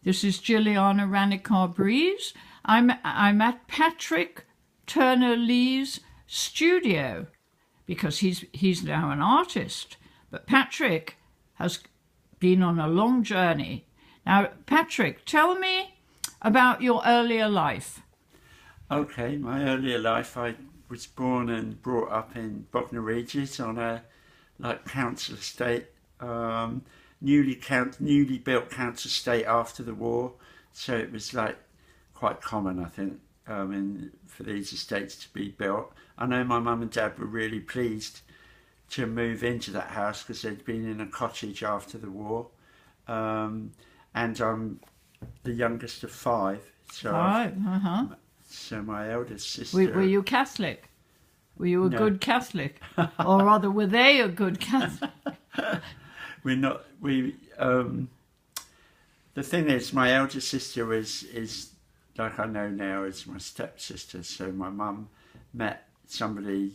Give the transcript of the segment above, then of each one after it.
This is Jilliana Ranicar-Breese. I'm at Patrick Turner-Lee's studio because he's now an artist. But Patrick has been on a long journey. Now, Patrick, tell me about your earlier life. Okay, my earlier life, I was born and brought up in Bognor Regis on a council estate, newly built council estate after the war. So it was quite common, I think, for these estates to be built. I know my mum and dad were really pleased to move into that house because they'd been in a cottage after the war. And I'm the youngest of five. So So my eldest sister... Were you Catholic? Were you a good Catholic? Or rather, were they a good Catholic? We're not... the thing is, my eldest sister is like I know now, is my stepsister. So my mum met somebody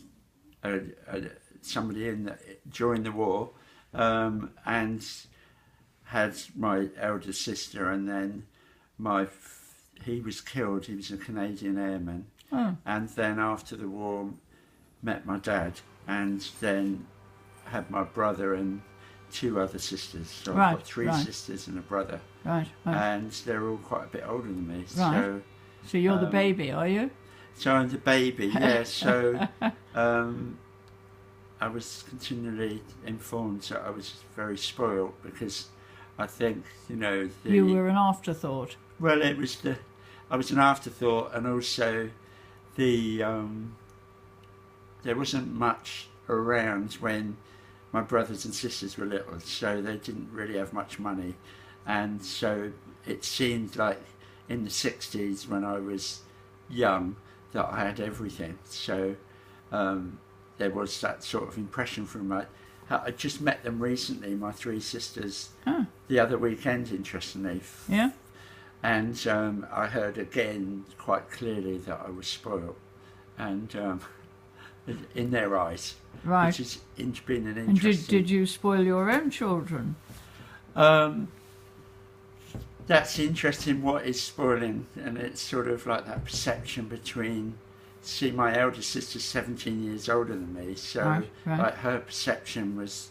during the war, and had my eldest sister, and then he was killed. He was a Canadian airman. And then after the war met my dad, and then had my brother and two other sisters. So I've got three sisters and a brother. Right. And they're all quite a bit older than me. Right. So you're the baby, are you? So I'm the baby, yeah. So I was continually informed that I was very spoiled because I think, you were an afterthought. Well, I was an afterthought, and also there wasn't much around when my brothers and sisters were little, so they didn't really have much money, and so it seemed like in the 60s when I was young that I had everything. So there was that sort of impression from I just met them recently, my three sisters, the other weekend, interestingly. Yeah. And I heard again quite clearly that I was spoiled, and in their eyes, which has been an interesting... And did you spoil your own children? That's interesting. What is spoiling? And it's sort of like that perception between... See, my eldest sister's 17 years older than me, so like her perception was...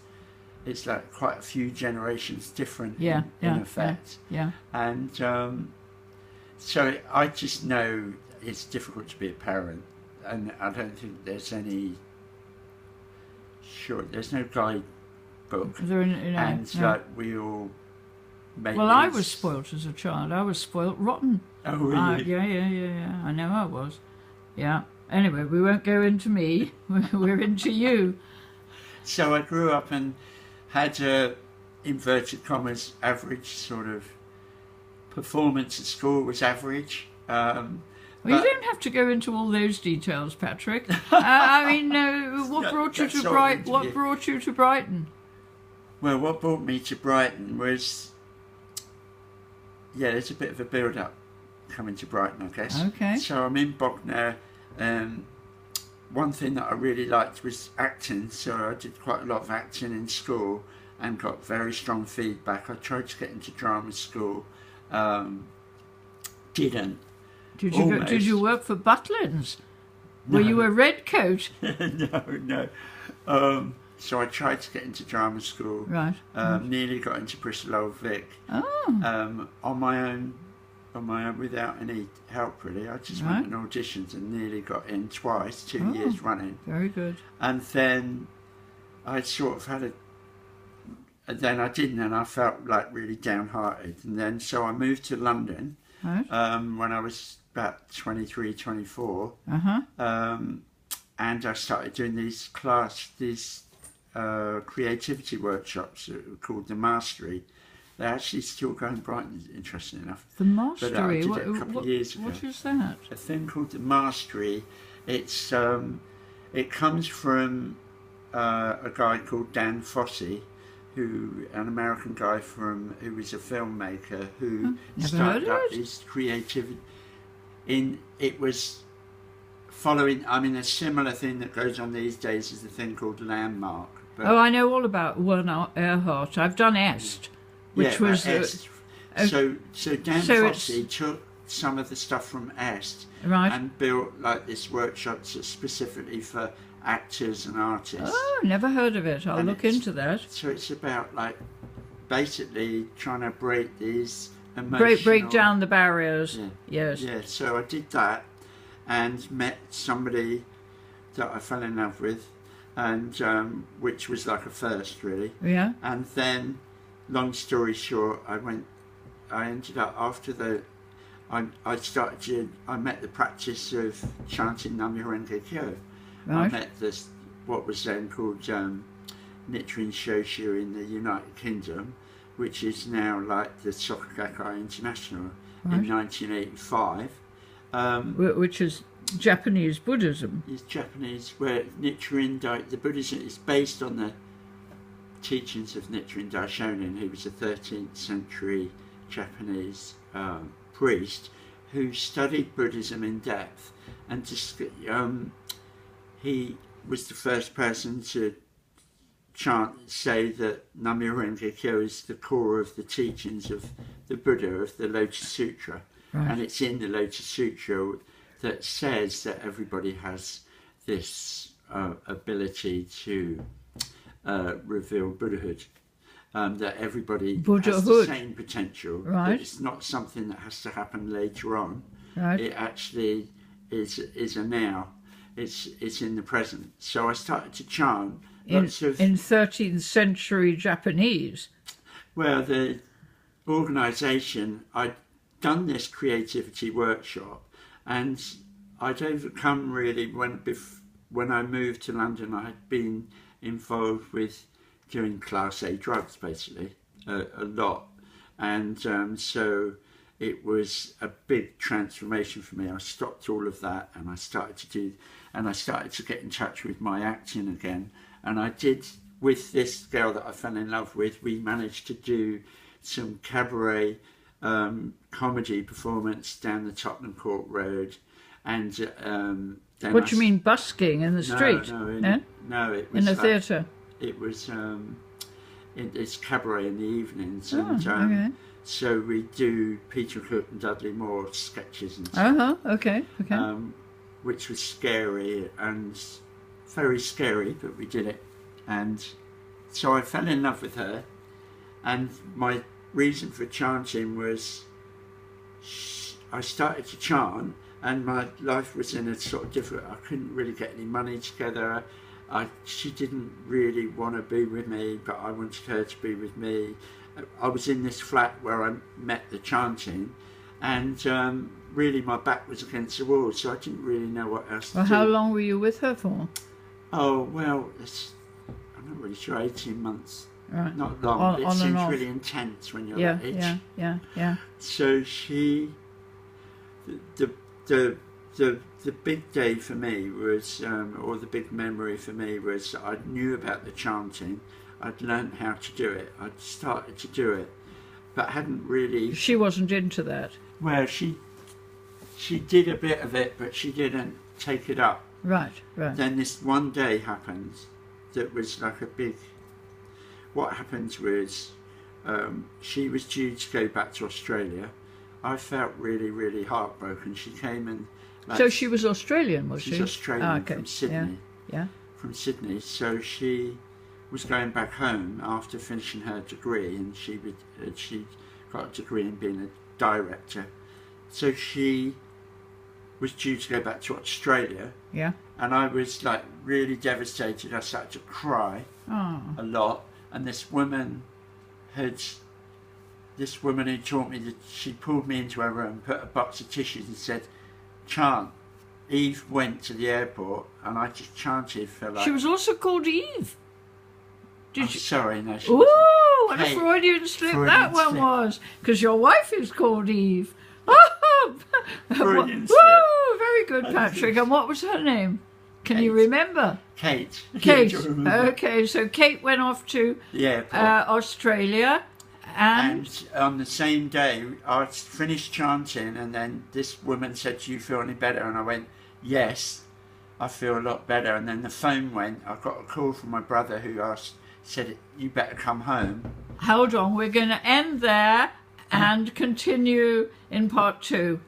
It's like quite a few generations different in effect. Yeah. And so I just know it's difficult to be a parent, and I don't think there's any... there's no guidebook. We all make... Well, I was spoilt as a child. I was spoilt rotten. Oh, really? Yeah. I know I was. Yeah. Anyway, we won't go into me. We're into you. So I grew up and had a, inverted commas, average sort of performance at school. Was average. Well, you don't have to go into all those details, Patrick. I mean, what brought you to Brighton? What brought you to Brighton? Well, what brought me to Brighton was, there's a bit of a build-up coming to Brighton, I guess. Okay. So I'm in Bognor. One thing that I really liked was acting, so I did quite a lot of acting in school and got very strong feedback. I tried to get into drama school, didn't. Did you work for Butlins? No. Were you a redcoat? No. So I tried to get into drama school. Right. Nearly got into Bristol Old Vic. Oh. On my own, without any help really. I just went and auditioned and nearly got in twice, 2 years running. Very good. And then I sort of then I didn't, and I felt like really downhearted. And then so I moved to London when I was about 23, 24. And I started doing these creativity workshops that were called The Mastery. They're actually still going Brighton, interesting enough. The Mastery? But I did it a couple of years ago. What is that? A thing called The Mastery. It's it comes from a guy called Dan Fossey, an American guy who was a filmmaker who started up his creativity. It was following, a similar thing that goes on these days is a thing called Landmark. But I know all about Werner Erhardt. I've done Est. Which was So Dan So Fossey took some of the stuff from Est Right. and built like this workshop specifically for actors and artists. Oh, never heard of it. I'll And look it's- into that. So it's about like basically trying to break these emotional... Break down the barriers. Yeah. Yes. Yeah, so I did that and met somebody that I fell in love with, and which was like a first really. Yeah. And then, long story short, I ended up after I met the practice of chanting Nichiren Daishonin. Right. I met what was then called Nichiren Daishonin in the United Kingdom, which is now like the Soka Gakkai International in 1985. Which is Japanese Buddhism. It's Japanese, where the Buddhism is based on the teachings of Nichiren Daishonin, who was a 13th century Japanese priest who studied Buddhism in depth, and he was the first person to say that Nichiren Daishonin is the core of the teachings of the Buddha, of the Lotus Sutra. Right. And it's in the Lotus Sutra that says that everybody has this ability to reveal Buddhahood. That everybody has the same potential. Right. That it's not something that has to happen later on. Right. It actually is a now. It's in the present. So I started to chant In 13th century Japanese. Well, the organisation, I'd done this creativity workshop, and I'd overcome really when I moved to London. I had been involved with doing Class A drugs, basically, a lot, and so it was a big transformation for me. I stopped all of that, and I started to get in touch with my acting again. And I did, with this girl that I fell in love with, we managed to do some cabaret comedy performance down the Tottenham Court Road. And then What do you mean, busking in the street? No, it was in a theatre. It was it's cabaret in the evenings, and okay. so we do Peter Cook and Dudley Moore sketches and stuff. Okay. Which was scary and very scary, but we did it. And so I fell in love with her, and my reason for chanting was I started to chant, and my life was in a sort of different, I couldn't really get any money together. She didn't really want to be with me, but I wanted her to be with me. I was in this flat where I met the chanting, and really my back was against the wall, so I didn't really know what else to do. How long were you with her for? Oh, well, I'm not really sure, 18 months. Right. Not long, but it seems off. really intense when you're that age. Yeah. So the big day for me was, or the big memory for me was, I knew about the chanting. I'd learned how to do it. I'd started to do it, but hadn't really... She wasn't into that. Well, she did a bit of it, but she didn't take it up. Right. Then this one day happened that was like a big... What happened was she was due to go back to Australia. I felt really, really heartbroken. She came and... So she was Australian, was she? She's Australian, from Sydney. Yeah. From Sydney. So she was going back home after finishing her degree, and she got a degree in being a director. So she was due to go back to Australia. Yeah. And I was like really devastated. I started to cry a lot. And this woman who taught me that, she pulled me into her room, put a box of tissues and said, chant. Eve went to the airport, and I just chanted for like... She was also called Eve. Sorry, no, she Ooh, wasn't. what a Freudian slip that one was. Because your wife is called Eve. Freudian slip. Woo, very good, Patrick. And what was her name? Can you remember? Kate. Kate. Yeah, remember. Okay, so Kate went off to Australia. And on the same day, I finished chanting, and then this woman said, do you feel any better? And I went, yes, I feel a lot better. And then the phone went. I got a call from my brother who said, you better come home. Hold on, we're going to end there. and continue in part 2.